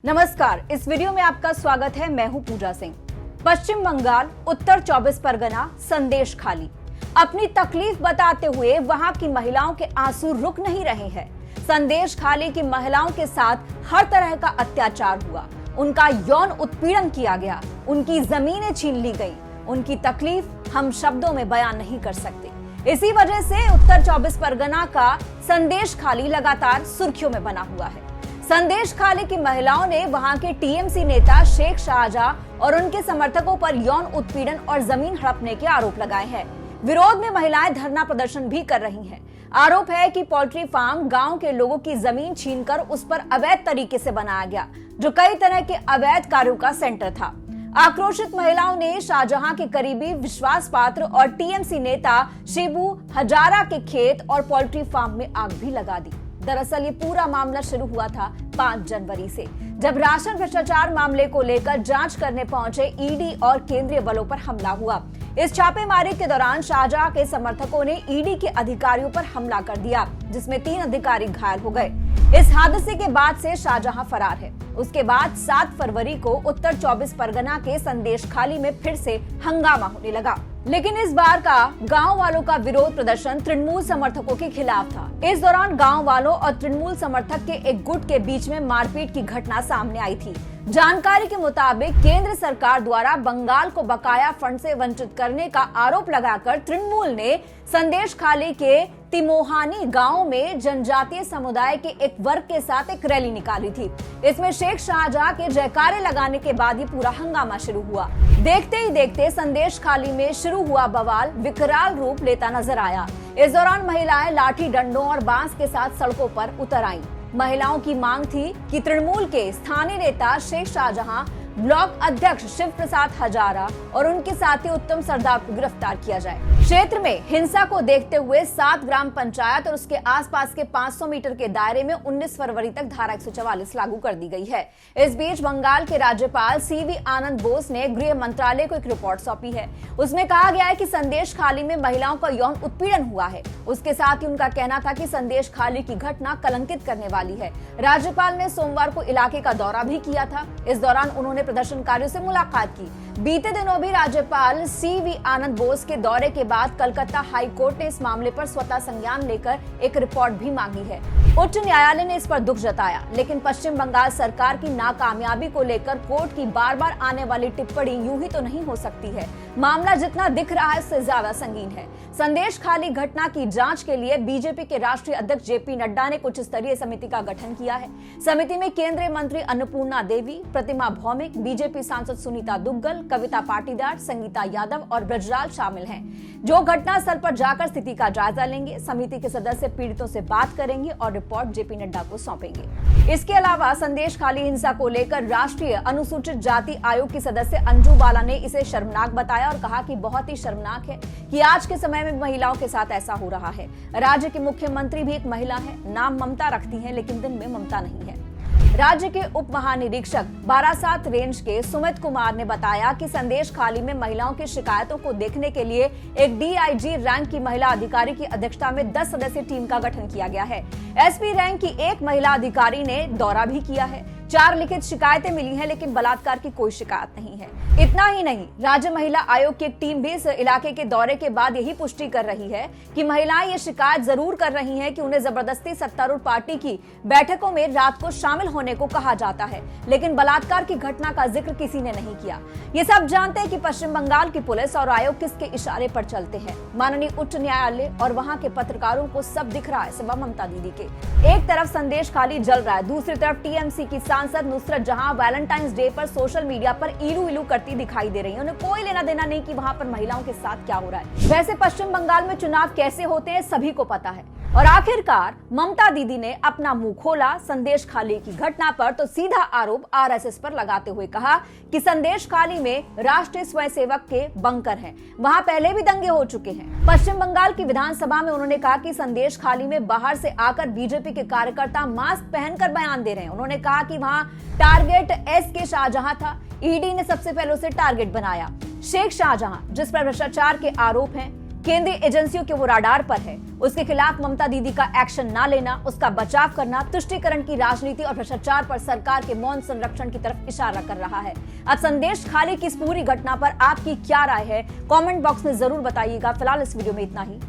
नमस्कार, इस वीडियो में आपका स्वागत है। मैं हूं पूजा सिंह। पश्चिम बंगाल, उत्तर 24 परगना, संदेश खाली। अपनी तकलीफ बताते हुए वहां की महिलाओं के आंसू रुक नहीं रहे हैं। संदेश खाली की महिलाओं के साथ हर तरह का अत्याचार हुआ, उनका यौन उत्पीड़न किया गया, उनकी जमीनें छीन ली गई। उनकी तकलीफ हम शब्दों में बयान नहीं कर सकते। इसी वजह से उत्तर 24 परगना का संदेश खाली लगातार सुर्खियों में बना हुआ है। संदेश खाली की महिलाओं ने वहां के टीएमसी नेता शेख शाहजहां और उनके समर्थकों पर यौन उत्पीड़न और जमीन हड़पने के आरोप लगाए हैं। विरोध में महिलाएं धरना प्रदर्शन भी कर रही हैं। आरोप है कि पोल्ट्री फार्म गांव के लोगों की जमीन छीनकर उस पर अवैध तरीके से बनाया गया, जो कई तरह के अवैध कार्यों का सेंटर था। आक्रोशित महिलाओं ने शाहजहां के करीबी, विश्वास पात्र और टीएमसी नेता शिबू हजारा के खेत और पोल्ट्री फार्म में आग भी लगा दी। दरअसल ये पूरा मामला शुरू हुआ था 5 जनवरी से, जब राशन भ्रष्टाचार मामले को लेकर जांच करने पहुंचे ईडी और केंद्रीय बलों पर हमला हुआ। इस छापेमारी के दौरान शाहजहां के समर्थकों ने ईडी के अधिकारियों पर हमला कर दिया, जिसमें 3 अधिकारी घायल हो गए। इस हादसे के बाद से शाहजहां फरार है। उसके बाद 7 फरवरी को उत्तर 24 परगना के संदेश खाली में फिर से हंगामा होने लगा, लेकिन इस बार का गांव वालों का विरोध प्रदर्शन तृणमूल समर्थकों के खिलाफ था। इस दौरान गांव वालों और तृणमूल समर्थक के एक गुट के बीच में मारपीट की घटना सामने आई थी। जानकारी के मुताबिक केंद्र सरकार द्वारा बंगाल को बकाया फंड से वंचित करने का आरोप लगाकर तृणमूल ने संदेश खाली के तिमोहानी गांव में जनजातीय समुदाय के एक वर्ग के साथ एक रैली निकाली थी। इसमें शेख शाहजहां के जयकारे लगाने के बाद ये पूरा हंगामा शुरू हुआ। देखते ही देखते संदेश खाली में शुरू हुआ बवाल विकराल रूप लेता नजर आया। इस दौरान महिलाएं लाठी डंडों और बांस के साथ सड़कों पर उतर आईं। महिलाओं की मांग थी कि तृणमूल के स्थानीय नेता शेख शाहजहां, ब्लॉक अध्यक्ष शिव प्रसाद हजारा और उनके साथी उत्तम सरदार को गिरफ्तार किया जाए। क्षेत्र में हिंसा को देखते हुए 7 ग्राम पंचायत और उसके आसपास के 500 मीटर के दायरे में 19 फरवरी तक धारा 144 लागू कर दी गई है। इस बीच बंगाल के राज्यपाल सीवी आनंद बोस ने गृह मंत्रालय को एक रिपोर्ट सौंपी है। उसमें कहा गया है कि संदेश खाली में महिलाओं का यौन उत्पीड़न हुआ है। उसके साथ ही उनका कहना था कि संदेश खाली की घटना कलंकित करने वाली है। राज्यपाल ने सोमवार को इलाके का दौरा भी किया था। इस दौरान उन्होंने प्रदर्शनकारियों से मुलाकात की। बीते दिनों भी राज्यपाल सीवी आनंद बोस के दौरे के बाद कलकत्ता हाई कोर्ट ने इस मामले पर स्वतः संज्ञान लेकर एक रिपोर्ट भी मांगी है। उच्च न्यायालय ने इस पर दुख जताया, लेकिन पश्चिम बंगाल सरकार की नाकामयाबी को लेकर कोर्ट की बार-बार आने वाली टिप्पणी यूं ही तो नहीं हो सकती है। मामला जितना दिख रहा है उससे ज्यादा संगीन है। संदेश खाली घटना की जांच के लिए बीजेपी के राष्ट्रीय अध्यक्ष जेपी नड्डा ने कुछ स्तरीय समिति का गठन किया है। समिति में केंद्रीय मंत्री अन्नपूर्णा देवी, प्रतिमा भौमिक, बीजेपी सांसद सुनीता दुग्गल, कविता पाटीदार, संगीता यादव और ब्रजलाल शामिल हैं, जो घटनास्थल पर जाकर स्थिति का जायजा लेंगे। समिति के सदस्य पीड़ितों से बात करेंगे और रिपोर्ट जेपी नड्डा को सौंपेंगे। इसके अलावा संदेश खाली हिंसा को लेकर राष्ट्रीय अनुसूचित जाति आयोग की सदस्य अंजू बाला ने इसे शर्मनाक बताया और कहा कि बहुत ही शर्मनाक है कि आज के समय में महिलाओं के साथ ऐसा हो रहा है। राज्य की मुख्यमंत्री भी एक महिला है, नाम ममता रखती है, लेकिन दिन में ममता नहीं है। राज्य के उप महानिरीक्षक बारासात रेंज के सुमित कुमार ने बताया कि संदेश खाली में महिलाओं की शिकायतों को देखने के लिए एक डीआईजी रैंक की महिला अधिकारी की अध्यक्षता में 10 सदस्यीय टीम का गठन किया गया है। एसपी रैंक की एक महिला अधिकारी ने दौरा भी किया है। 4 लिखित शिकायतें मिली हैं, लेकिन बलात्कार की कोई शिकायत नहीं है। इतना ही नहीं, राज्य महिला आयोग की एक टीम भी इस इलाके के दौरे के बाद यही पुष्टि कर रही है कि महिलाएं ये शिकायत जरूर कर रही हैं कि उन्हें जबरदस्ती सत्तारूढ़ पार्टी की बैठकों में रात को शामिल होने को कहा जाता है, लेकिन बलात्कार की घटना का जिक्र किसी ने नहीं किया। ये सब जानते हैं कि पश्चिम बंगाल की पुलिस और आयोग किसके इशारे पर चलते हैं। माननीय उच्च न्यायालय और वहां के पत्रकारों को सब दिख रहा है, सिवा ममता दीदी के। एक तरफ संदेश खाली जल रहा है, दूसरी तरफ टीएमसी की सांसद नुसरत जहां वैलेंटाइंस डे पर सोशल मीडिया पर इलू इलू करती दिखाई दे रही है। उन्हें कोई लेना देना नहीं कि वहां पर महिलाओं के साथ क्या हो रहा है। वैसे पश्चिम बंगाल में चुनाव कैसे होते हैं सभी को पता है। और आखिरकार ममता दीदी ने अपना मुंह खोला संदेश खाली की घटना पर, तो सीधा आरोप आरएसएस पर लगाते हुए कहा कि संदेश खाली में राष्ट्रीय स्वयंसेवक के बंकर हैं, वहां पहले भी दंगे हो चुके हैं। पश्चिम बंगाल की विधानसभा में उन्होंने कहा कि संदेश खाली में बाहर से आकर बीजेपी के कार्यकर्ता मास्क पहनकर बयान दे रहे हैं। उन्होंने कहा कि वहां टारगेट एसके शाहजहां था। ईडी ने सबसे पहले उसे टारगेट बनाया। शेख शाहजहां, जिस पर भ्रष्टाचार के आरोप हैं, केंद्रीय एजेंसियों के वो राडार पर है। उसके खिलाफ ममता दीदी का एक्शन ना लेना, उसका बचाव करना, तुष्टीकरण की राजनीति और भ्रष्टाचार पर सरकार के मौन संरक्षण की तरफ इशारा कर रहा है। अब संदेश खाली की इस पूरी घटना पर आपकी क्या राय है, कमेंट बॉक्स में जरूर बताइएगा। फिलहाल इस वीडियो में इतना ही।